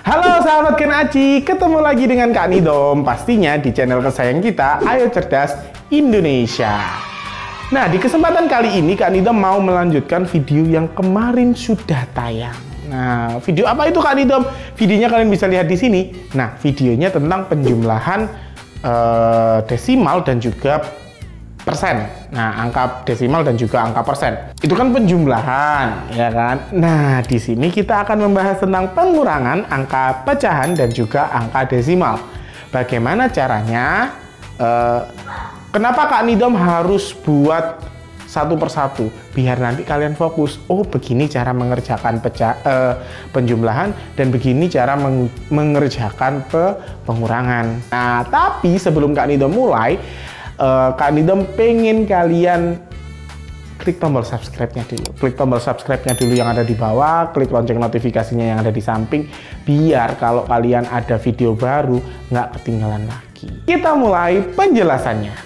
Halo sahabat Gen Aci, ketemu lagi dengan Kak Nidom, pastinya di channel kesayangan kita, Ayo Cerdas Indonesia. Nah, di kesempatan kali ini Kak Nidom mau melanjutkan video yang kemarin sudah tayang. Nah, video apa itu Kak Nidom? Videonya kalian bisa lihat di sini. Nah, videonya tentang penjumlahan desimal dan juga persen. Nah, angka desimal dan juga angka persen. Itu kan penjumlahan, ya kan? Nah, di sini kita akan membahas tentang pengurangan angka pecahan dan juga angka desimal. Bagaimana caranya? Kenapa Kak Nidom harus buat satu persatu? Biar nanti kalian fokus. Oh, begini cara mengerjakan penjumlahan dan begini cara mengerjakan pengurangan. Nah, tapi sebelum Kak Nidom mulai, Kak Nidom pengen kalian klik tombol subscribe-nya dulu. Klik tombol subscribe-nya dulu yang ada di bawah, klik lonceng notifikasinya yang ada di samping, biar kalau kalian ada video baru nggak ketinggalan lagi. Kita mulai penjelasannya.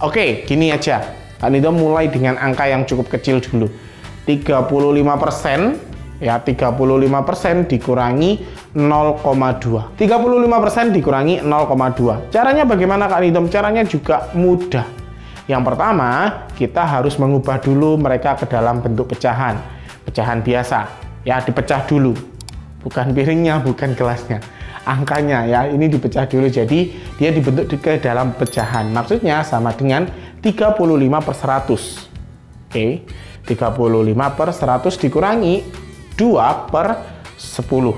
Oke, gini aja. Kak Nidom mulai dengan angka yang cukup kecil dulu. 35%, ya 35% dikurangi 0,2. 35% dikurangi 0,2. Caranya bagaimana Kak Nidom? Caranya juga mudah. Yang pertama, kita harus mengubah dulu mereka ke dalam bentuk pecahan. Pecahan biasa, ya dipecah dulu. Bukan piringnya, bukan gelasnya. Angkanya ya, ini dipecah dulu. Jadi, dia dibentuk ke dalam pecahan. Maksudnya sama dengan 35/100. Oke, 35/100 dikurangi 2/10.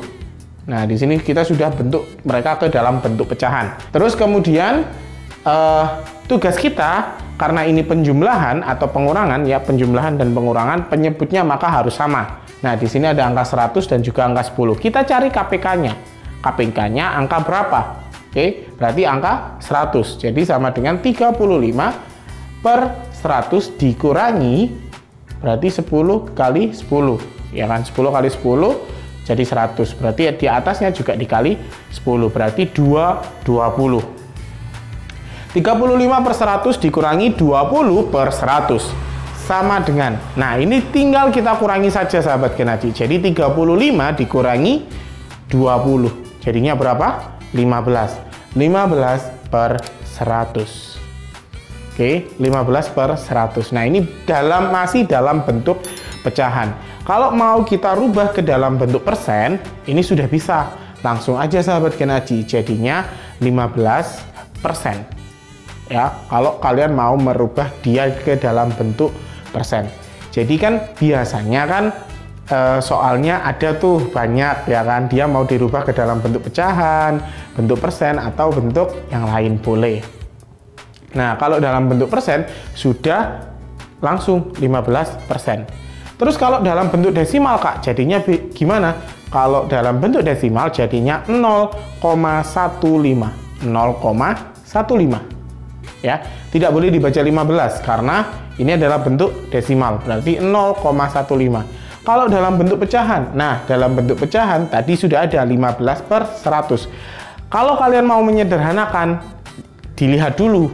Nah, di sini kita sudah bentuk mereka ke dalam bentuk pecahan. Terus kemudian tugas kita, karena ini penjumlahan atau pengurangan, ya penjumlahan dan pengurangan, penyebutnya maka harus sama. Nah, di sini ada angka 100 dan juga angka 10. Kita cari KPK-nya. KPK-nya angka berapa? Oke, berarti angka 100. Jadi sama dengan 35/100 dikurangi, berarti 10 kali 10. Ya kan, 10 kali 10 jadi 100. Berarti di atasnya juga dikali 10, berarti 20. 35/100 dikurangi 20/100 sama dengan, nah ini tinggal kita kurangi saja sahabat Gen Aci. Jadi 35 dikurangi 20 jadinya berapa? 15. 15/100. Oke, 15/100. Nah, ini masih dalam bentuk pecahan. Kalau mau kita rubah ke dalam bentuk persen, ini sudah bisa. Langsung aja sahabat Gen Aci, jadinya 15%. Ya, kalau kalian mau merubah dia ke dalam bentuk persen. Jadi kan biasanya kan soalnya ada tuh banyak, ya kan, dia mau dirubah ke dalam bentuk pecahan, bentuk persen, atau bentuk yang lain boleh. Nah, kalau dalam bentuk persen sudah langsung 15%. Terus kalau dalam bentuk desimal Kak, jadinya gimana? Kalau dalam bentuk desimal jadinya 0,15. 0,15. Ya, tidak boleh dibaca 15 karena ini adalah bentuk desimal, berarti 0,15. Kalau dalam bentuk pecahan, nah dalam bentuk pecahan tadi sudah ada 15/100. Kalau kalian mau menyederhanakan, dilihat dulu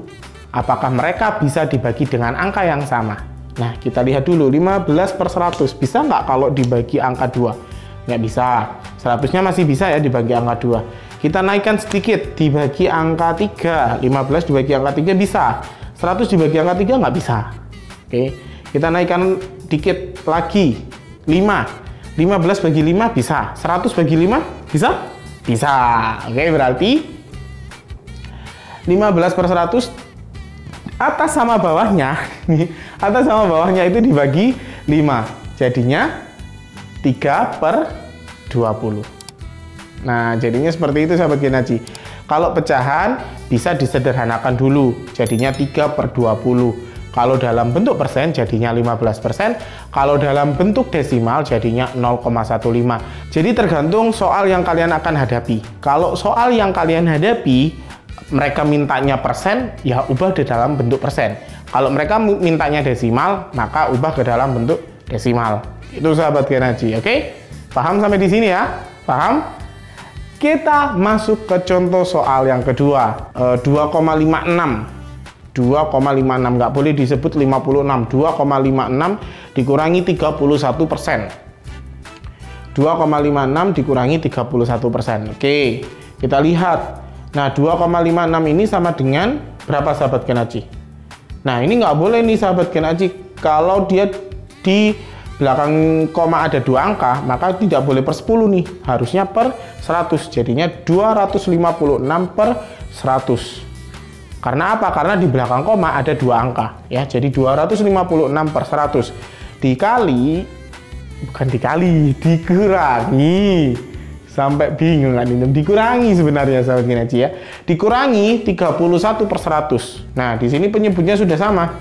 apakah mereka bisa dibagi dengan angka yang sama. Nah, kita lihat dulu 15/100 bisa nggak kalau dibagi angka 2? Nggak bisa. 100-nya masih bisa ya dibagi angka 2. Kita naikkan sedikit, dibagi angka 3. 15 dibagi angka 3 bisa. 100 dibagi angka 3 nggak bisa. Oke, kita naikkan dikit lagi. 5. 15 bagi 5 bisa. 100 bagi 5 bisa? Bisa. Oke, berarti 15/100 atas sama bawahnya, atas sama bawahnya itu dibagi 5. Jadinya 3/20. Nah, jadinya seperti itu sahabat Gen Aci. Kalau pecahan bisa disederhanakan dulu, jadinya 3/20. Kalau dalam bentuk persen jadinya 15%, kalau dalam bentuk desimal jadinya 0,15. Jadi tergantung soal yang kalian akan hadapi. Kalau soal yang kalian hadapi mereka mintanya persen, ya ubah di dalam bentuk persen. Kalau mereka mintanya desimal, maka ubah ke dalam bentuk desimal. Itu sahabat Gen Aci, oke? Paham sampai di sini ya? Paham? Kita masuk ke contoh soal yang kedua, 2,56. 2,56, nggak boleh disebut 56. 2,56 dikurangi 31%. 2,56 dikurangi 31%. Oke, kita lihat. Nah, 2,56 ini sama dengan berapa sahabat Genaci? Nah, ini nggak boleh nih sahabat Genaci. Kalau dia di belakang koma ada 2 angka, maka tidak boleh per 10 nih. Harusnya per 100. Jadinya 256 per 100. Karena apa? Karena di belakang koma ada 2 angka. Ya, jadi 256 per 100. Dikurangi. Sampai bingung kan ini. Dikurangi sebenarnya sahabat Genaci ya. Dikurangi 31 per 100. Nah, di sini penyebutnya sudah sama.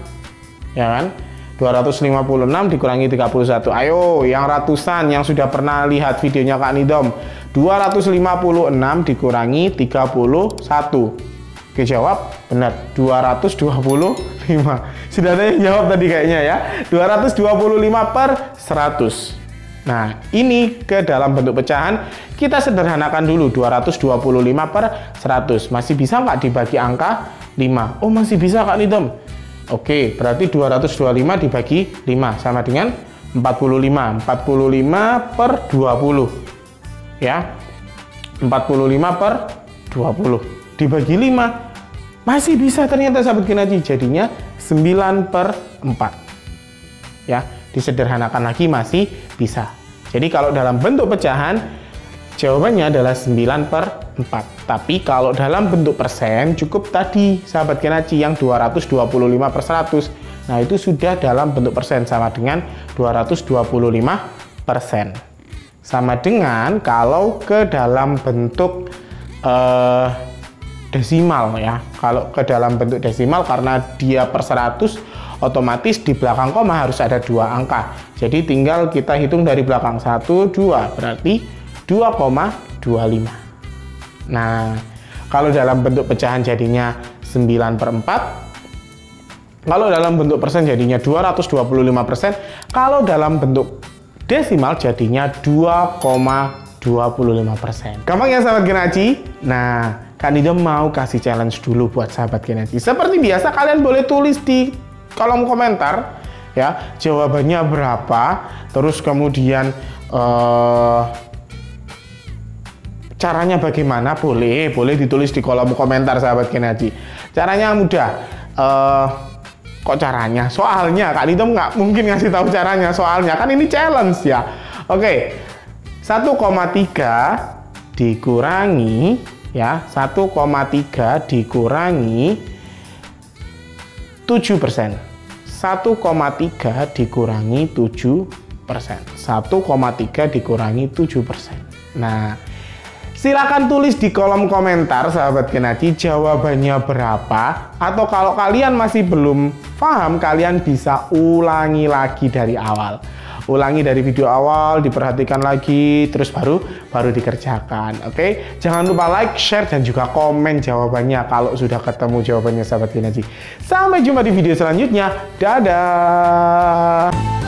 Ya kan? 256 dikurangi 31. Ayo, yang ratusan yang sudah pernah lihat videonya Kak Nidom. 256 dikurangi 31. Oke, jawab benar. 225. Sudah ada yang jawab tadi kayaknya ya. 225 per 100. Nah, ini ke dalam bentuk pecahan. Kita sederhanakan dulu. 225 per 100. Masih bisa nggak dibagi angka 5? Oh, masih bisa Kak Nidom. Oke, berarti 225 dibagi 5 sama dengan 45. 45 per 20. Ya. 45 per 20 dibagi 5. Masih bisa ternyata sahabat Genaci. Jadinya 9 per 4. Ya, disederhanakan lagi masih bisa. Jadi kalau dalam bentuk pecahan, jawabannya adalah 9 per 4. Tapi kalau dalam bentuk persen, cukup tadi sahabat Genaci yang 225 per 100. Nah, itu sudah dalam bentuk persen sama dengan 225%. Sama dengan kalau ke dalam bentuk desimal ya. Kalau ke dalam bentuk desimal karena dia per 100, otomatis di belakang koma harus ada 2 angka. Jadi tinggal kita hitung dari belakang 1, 2, berarti 2,25. Nah, kalau dalam bentuk pecahan jadinya 9 per 4. Kalau dalam bentuk persen jadinya 225%. Kalau dalam bentuk desimal jadinya 2,25%. Gampang ya sahabat Genaci? Nah, Kak Nidom mau kasih challenge dulu buat sahabat Genaci. Seperti biasa kalian boleh tulis di kolom komentar ya, jawabannya berapa, terus kemudian caranya bagaimana, boleh ditulis di kolom komentar sahabat Genaci. Caranya mudah. Kok caranya? Soalnya Kak Nidom nggak mungkin ngasih tahu caranya, soalnya kan ini challenge ya. Oke, 1,3 dikurangi ya, 1,3 dikurangi 7%. 1,3 dikurangi 7%. 1,3 dikurangi 7%. Nah, silakan tulis di kolom komentar sahabat Genaci jawabannya berapa, atau kalau kalian masih belum paham, kalian bisa ulangi lagi dari awal. Ulangi dari video awal, diperhatikan lagi, terus baru dikerjakan. Oke, jangan lupa like, share, dan juga komen jawabannya kalau sudah ketemu jawabannya sahabat Genaci. Sampai jumpa di video selanjutnya. Dadah.